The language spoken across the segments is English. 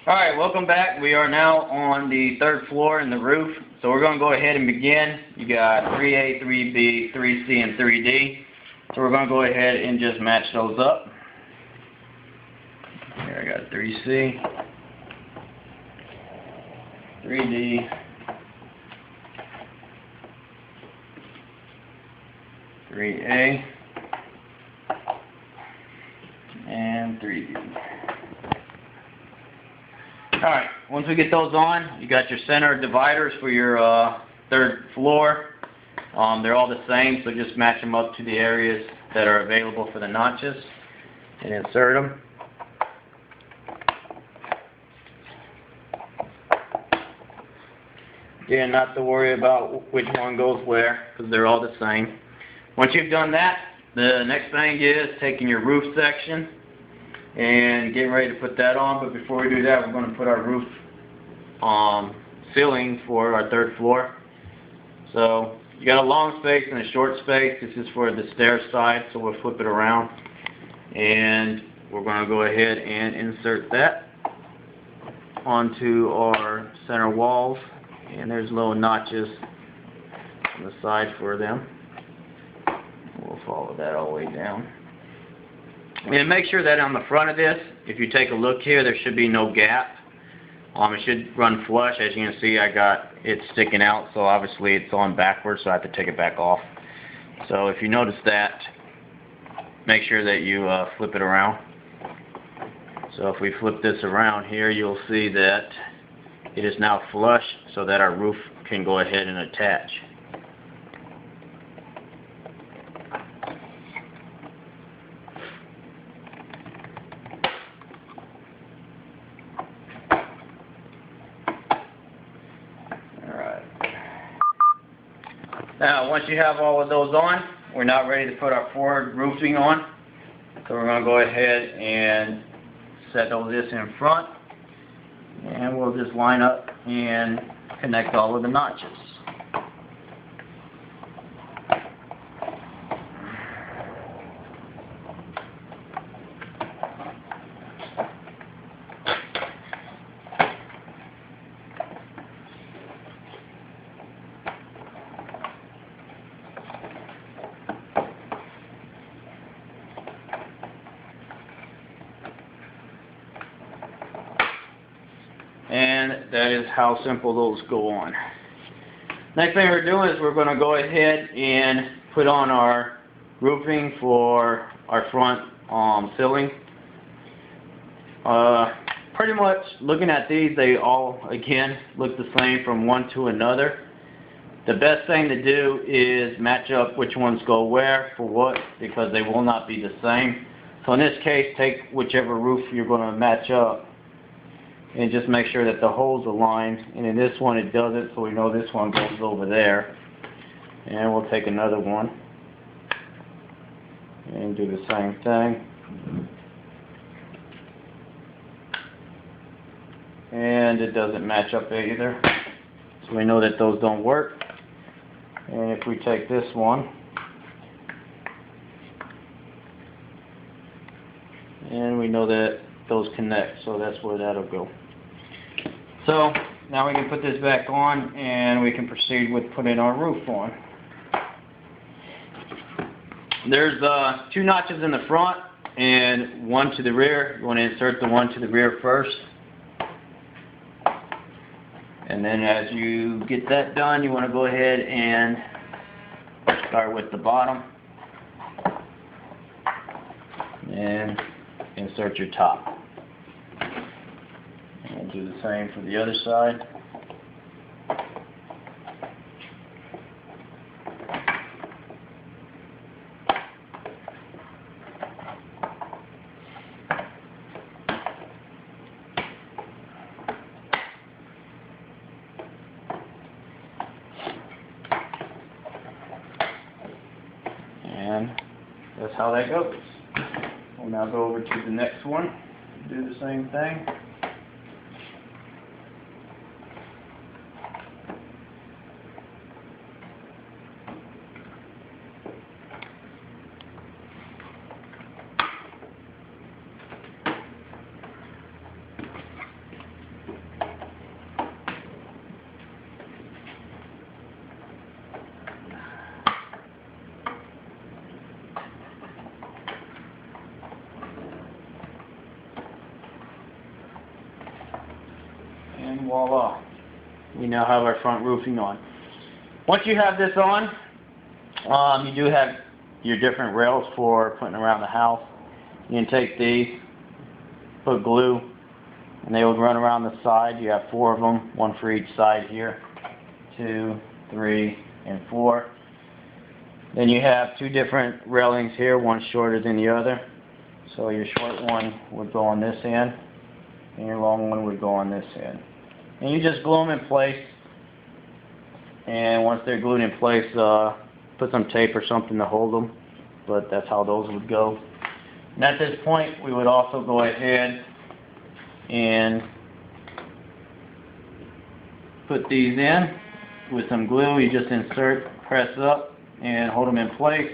Alright, welcome back. We are now on the third floor in the roof. So we're going to go ahead and begin. You got 3A, 3B, 3C, and 3D. So we're going to go ahead and just match those up. Here I got 3C, 3D, 3A, and 3D. Alright, once we get those on, you got your center dividers for your third floor. They're all the same, so just match them up to the areas that are available for the notches and insert them. Again, not to worry about which one goes where, because they're all the same. Once you've done that, the next thing is taking your roof section and getting ready to put that on. But before we do that, we're going to put our roof ceiling for our third floor. So you got a long space and a short space. This is for the stair side, so we'll flip it around and we're going to go ahead and insert that onto our center walls. And there's little notches on the side for them. We'll follow that all the way down. And make sure that on the front of this, if you take a look here, there should be no gap. It should run flush. As you can see, I got it sticking out, so obviously it's on backwards, so I have to take it back off. So if you notice that, make sure that you flip it around. So if we flip this around here, you'll see that it is now flush, so that our roof can go ahead and attach. Now, once you have all of those on, we're now ready to put our forward roofing on. So we're going to go ahead and set all this in front. And we'll just line up and connect all of the notches. And that is how simple those go on. Next thing we're doing is we're going to go ahead and put on our roofing for our front ceiling. Pretty much looking at these, they all again look the same from one to another. The best thing to do is match up which ones go where for what, because they will not be the same. So in this case, take whichever roof you're going to match up and just make sure that the holes align. And in this one it doesn't, so we know this one goes over there. And we'll take another one and do the same thing. And it doesn't match up either, so we know that those don't work. And if we take this one and we know that those connect, so that's where that'll go. So now we can put this back on and we can proceed with putting our roof on. There's two notches in the front and one to the rear. You want to insert the one to the rear first. And then as you get that done, you want to go ahead and start with the bottom and insert your top. And do the same for the other side. And that's how that goes. We'll now go over to the next one, do the same thing. voila. We now have our front roofing on. Once you have this on, you do have your different rails for putting around the house. You can take these, put glue, and they would run around the side. You have 4 of them, 1 for each side here. 2, 3, and 4. Then you have 2 different railings here, one shorter than the other. So your short one would go on this end, and your long one would go on this end. And you just glue them in place. And once they're glued in place, put some tape or something to hold them. But that's how those would go. And at this point, we would also go ahead and put these in with some glue. You just insert, press up, and hold them in place.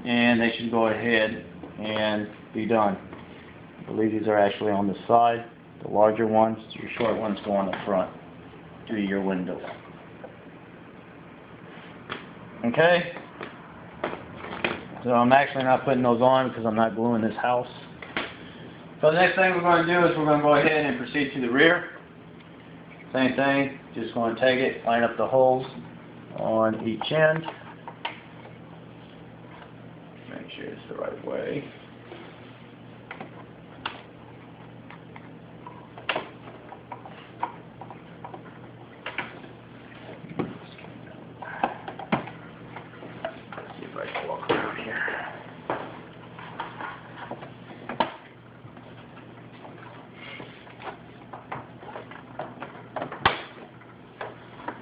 And they should go ahead and be done. I believe these are actually on the side. The larger ones, your short ones go on the front to your windows. Okay, so I'm actually not putting those on because I'm not gluing this house. So the next thing we're going to do is we're going to go ahead and proceed to the rear. Same thing, just going to take it, line up the holes on each end. Make sure it's the right way.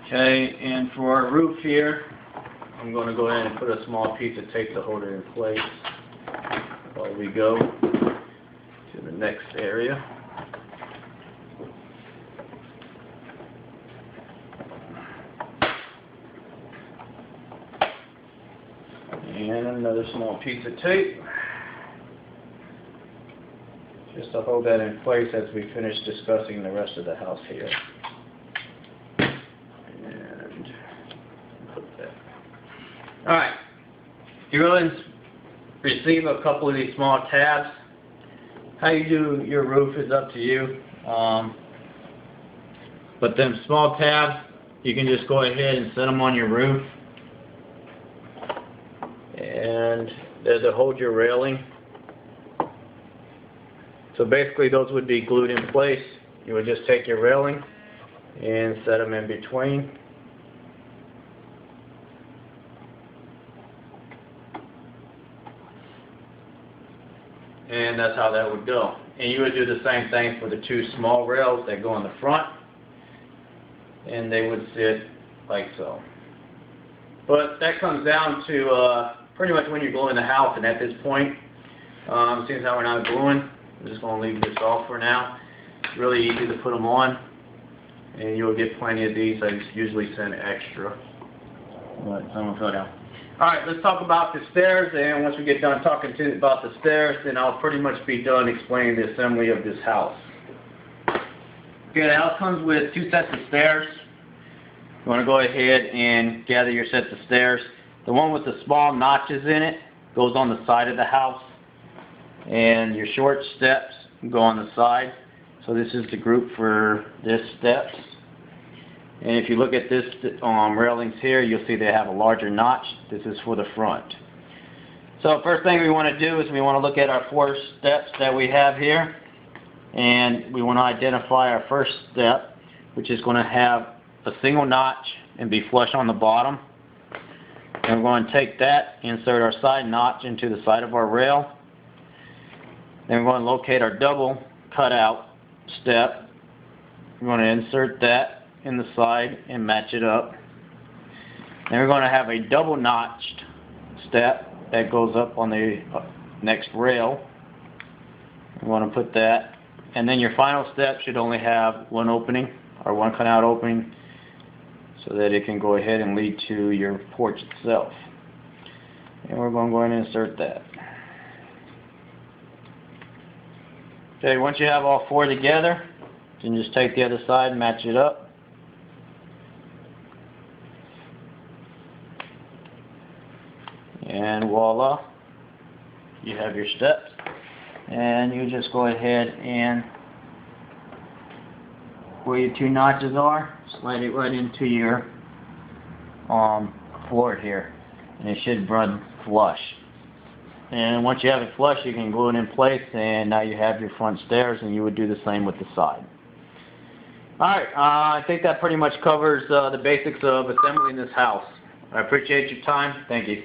Okay, and for our roof here, I'm going to go ahead and put a small piece of tape to hold it in place while we go to the next area. And another small piece of tape just to hold that in place as we finish discussing the rest of the house here. Alright, you're going to receive a couple of these small tabs. How you do your roof is up to you. But them small tabs, you can just go ahead and set them on your roof. And they're to hold your railing. So basically those would be glued in place. You would just take your railing and set them in between. And that's how that would go. And you would do the same thing for the 2 small rails that go in the front. And they would sit like so. But that comes down to pretty much when you're gluing the house. And at this point, seeing how we're not gluing, I'm just going to leave this off for now. It's really easy to put them on. And you'll get plenty of these. I usually send extra. But I'm going to go down. Alright, let's talk about the stairs, and once we get done talking about the stairs, then I'll pretty much be done explaining the assembly of this house. Okay, the house comes with 2 sets of stairs. You want to go ahead and gather your sets of stairs. The one with the small notches in it goes on the side of the house, and your short steps go on the side. So this is the group for this steps. And if you look at this railings here, you'll see they have a larger notch. This is for the front. So first thing we want to do is we want to look at our 4 steps that we have here. And we want to identify our first step, which is going to have a single notch and be flush on the bottom. And we're going to take that, insert our side notch into the side of our rail. Then we're going to locate our double cutout step. We're going to insert that in the side and match it up. Then we're going to have a double notched step that goes up on the next rail. We want to put that, and then your final step should only have 1 opening or 1 cutout opening so that it can go ahead and lead to your porch itself. And we're going to go ahead and insert that. Okay, once you have all 4 together, you can just take the other side and match it up. And voila, you have your steps. And you just go ahead and where your two notches are, slide it right into your floor here, and it should run flush. And once you have it flush, you can glue it in place, and now you have your front stairs, and you would do the same with the side. Alright, I think that pretty much covers the basics of assembling this house. I appreciate your time. Thank you.